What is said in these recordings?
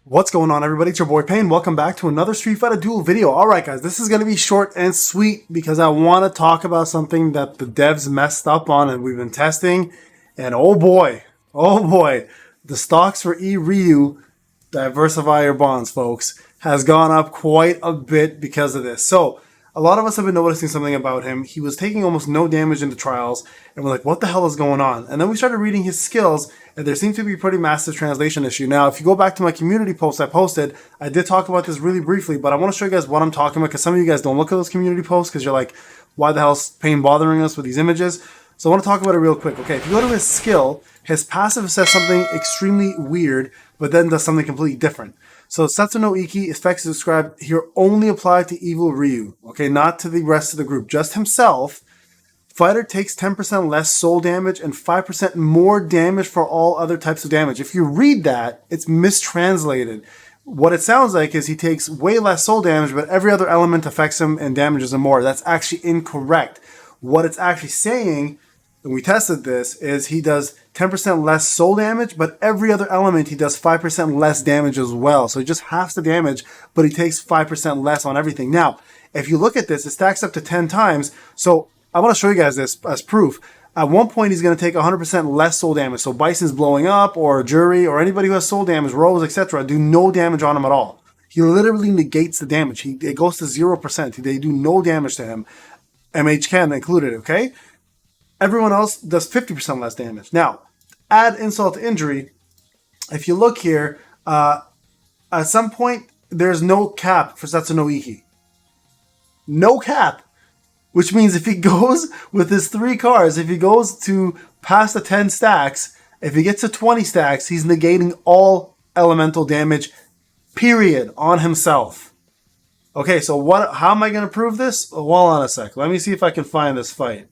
What's going on, everybody? It's your boy Payne. Welcome back to another Street Fighter Duel video. Alright guys, this is going to be short and sweet because I want to talk about something that the devs messed up on and we've been testing. And oh boy, the stocks for Evil Ryu, diversify your bonds folks, has gone up quite a bit because of this. So, a lot of us have been noticing something about him. He was taking almost no damage in the trials, and we're like, what the hell is going on? And then we started reading his skills, and there seemed to be a pretty massive translation issue. Now, if you go back to my community post I posted, I did talk about this really briefly, but I want to show you guys what I'm talking about, because some of you guys don't look at those community posts, because you're like, why the hell is Payne bothering us with these images? So I want to talk about it real quick. Okay, if you go to his skill, his passive says something extremely weird, but then does something completely different. So Satsuno Iki effects described here only apply to Evil Ryu, okay, not to the rest of the group, just himself. Fighter takes 10% less soul damage and 5% more damage for all other types of damage. If you read that, it's mistranslated. What it sounds like is he takes way less soul damage, but every other element affects him and damages him more. That's actually incorrect. What it's actually saying, and we tested this, is he does 10% less soul damage, but every other element he does 5% less damage as well. So he just halves the damage, but he takes 5% less on everything. Now, if you look at this, it stacks up to 10 times. So I want to show you guys this as proof. At one point, he's going to take 100% less soul damage. So Bison's blowing up, or Jury, or anybody who has soul damage, Rose, etc., do no damage on him at all. He literally negates the damage. It goes to 0%. They do no damage to him. MHKen included, okay? Everyone else does 50% less damage. Now, add insult to injury. If you look here, at some point, there's no cap for Satsuno Iki. No cap. Which means if he goes with his 3 cars, if he goes to past the 10 stacks, if he gets to 20 stacks, he's negating all elemental damage, period, on himself. Okay, so how am I going to prove this? Hold on a sec. Let me see if I can find this fight.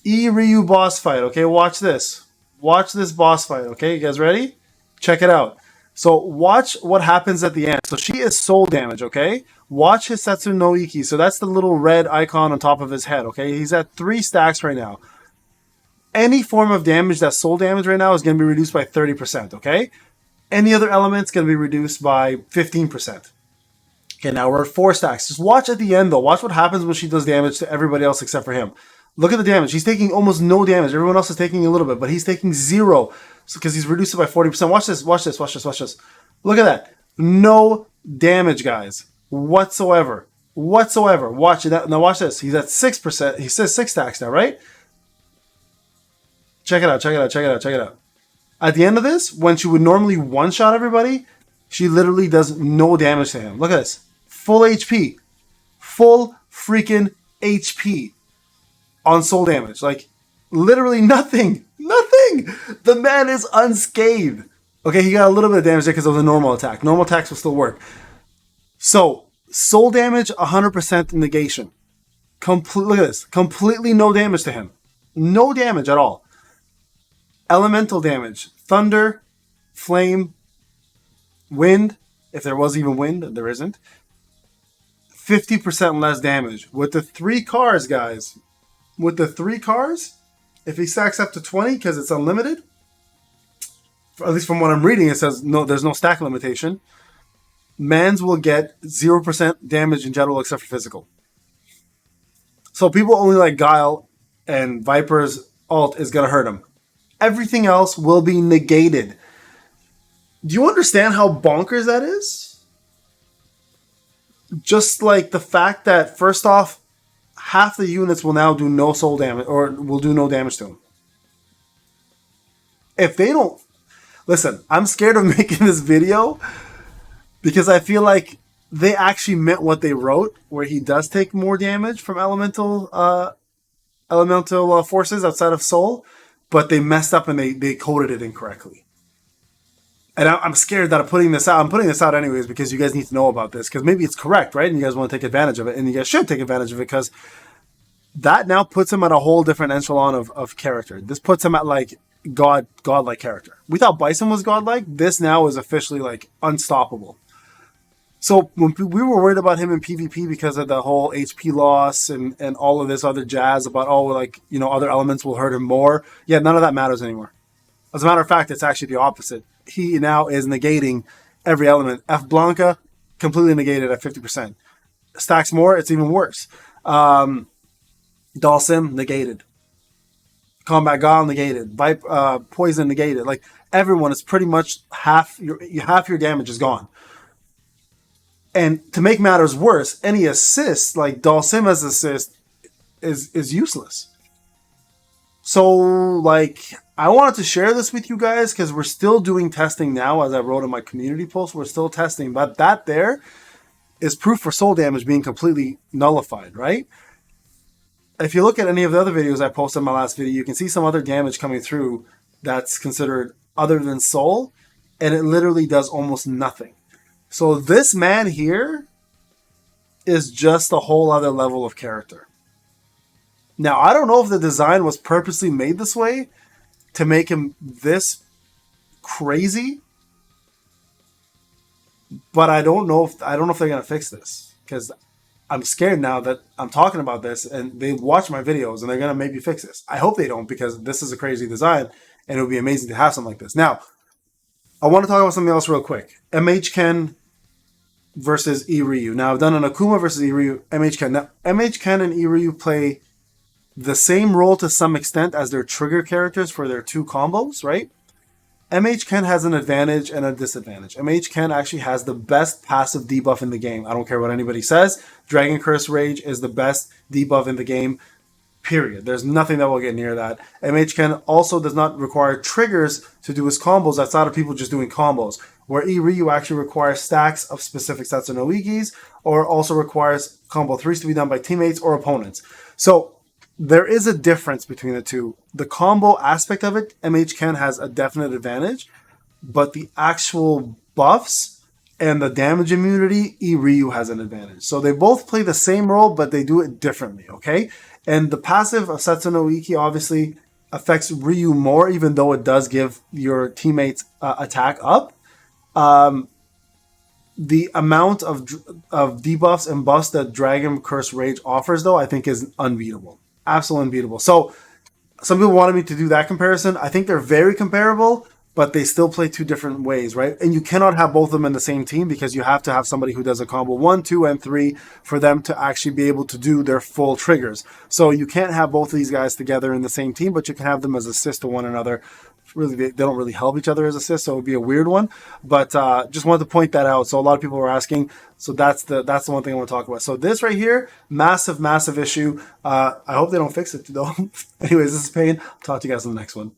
Ryu boss fight, okay? Watch this. Watch this boss fight, okay? You guys ready? Check it out. So watch what happens at the end. So she is soul damage, okay? Watch his Satsuno Iki. So that's the little red icon on top of his head, okay? He's at 3 stacks right now. Any form of damage that's soul damage right now is going to be reduced by 30%, okay? Any other element's going to be reduced by 15%. Okay, now we're at 4 stacks. Just watch at the end, though. Watch what happens when she does damage to everybody else except for him. Look at the damage. He's taking almost no damage. Everyone else is taking a little bit, but he's taking 0 because he's reduced it by 40%. Watch this, watch this, watch this, watch this. Look at that. No damage, guys, whatsoever. Whatsoever. Watch that. Now watch this. He's at 6%. He says 6 stacks now, right? Check it out, check it out, check it out, check it out. At the end of this, when she would normally one-shot everybody, she literally does no damage to him. Look at this. Full HP. Full freaking HP. On soul damage. Like, literally nothing. Nothing! The man is unscathed. Okay, he got a little bit of damage there because of the normal attack. Normal attacks will still work. So, soul damage, 100% negation. Look at this. Completely no damage to him. No damage at all. Elemental damage. Thunder, flame, wind. If there was even wind, there isn't. 50% less damage. With the 3 cars, guys. With the 3 cars, if he stacks up to 20 because it's unlimited, at least from what I'm reading, it says no, there's no stack limitation. Mans will get 0% damage in general except for physical. So people only like Guile and Viper's ult is going to hurt him. Everything else will be negated. Do you understand how bonkers that is? Just like the fact that, first off, half the units will now do no soul damage, or will do no damage to him. If they don't... Listen, I'm scared of making this video because I feel like they actually meant what they wrote, where he does take more damage from elemental forces outside of soul, but they messed up and they coded it incorrectly. And I'm scared that I'm putting this out. I'm putting this out anyways because you guys need to know about this, because maybe it's correct, right? And you guys want to take advantage of it, and you guys should take advantage of it, because that now puts him at a whole different echelon of character. This puts him at like godlike character. We thought Bison was godlike. This now is officially like unstoppable. So when we were worried about him in PvP because of the whole HP loss and all of this other jazz about, oh, like, you know, other elements will hurt him more. Yeah, none of that matters anymore. As a matter of fact, it's actually the opposite. He now is negating every element. F Blanca, completely negated at 50%. Stacks more, it's even worse. Dalsim, negated. Combat Gall, negated. Poison, negated. Like, everyone is pretty much half your damage is gone. And to make matters worse, any assist, like Dalsima's assist, is useless. So, like, I wanted to share this with you guys because we're still doing testing now, as I wrote in my community post. We're still testing, but that there is proof for soul damage being completely nullified, right? If you look at any of the other videos I posted in my last video, you can see some other damage coming through that's considered other than soul, and it literally does almost nothing. So this man here is just a whole other level of character. Now, I don't know if the design was purposely made this way to make him this crazy, but I don't know if they're gonna fix this, because I'm scared now that I'm talking about this and they watch my videos and they're gonna maybe fix this. I hope they don't, because this is a crazy design and it would be amazing to have something like this. Now, I want to talk about something else real quick. MHKen versus Ryu. Now, I've done an Akuma versus Ryu, MHKen. Now, MHKen and Ryu play the same role to some extent as their trigger characters for their two combos, right? MHKen has an advantage and a disadvantage. MHKen actually has the best passive debuff in the game. I don't care what anybody says. Dragon Curse Rage is the best debuff in the game, period. There's nothing that will get near that. MHKen also does not require triggers to do his combos outside of people just doing combos, where Ryu actually requires stacks of specific Satsuno Ikis, or also requires combo 3s to be done by teammates or opponents. So there is a difference between the two. The combo aspect of it, MHKen has a definite advantage, but the actual buffs and the damage immunity, Ryu has an advantage. So they both play the same role, but they do it differently, okay? And the passive of Satsuno Iki obviously affects Ryu more, even though it does give your teammates attack up. The amount of debuffs and buffs that Dragon Curse Rage offers, though, I think is unbeatable. Absolutely unbeatable. So some people wanted me to do that comparison. I think they're very comparable, but they still play two different ways, right? And you cannot have both of them in the same team, because you have to have somebody who does a combo 1, 2, and 3 for them to actually be able to do their full triggers. So you can't have both of these guys together in the same team, but you can have them as assists to one another. Really, they don't really help each other as assists, so it would be a weird one. But just wanted to point that out. So a lot of people were asking. So that's the one thing I want to talk about. So this right here, massive issue. I hope they don't fix it though. Anyways, this is Payne. I'll talk to you guys in the next one.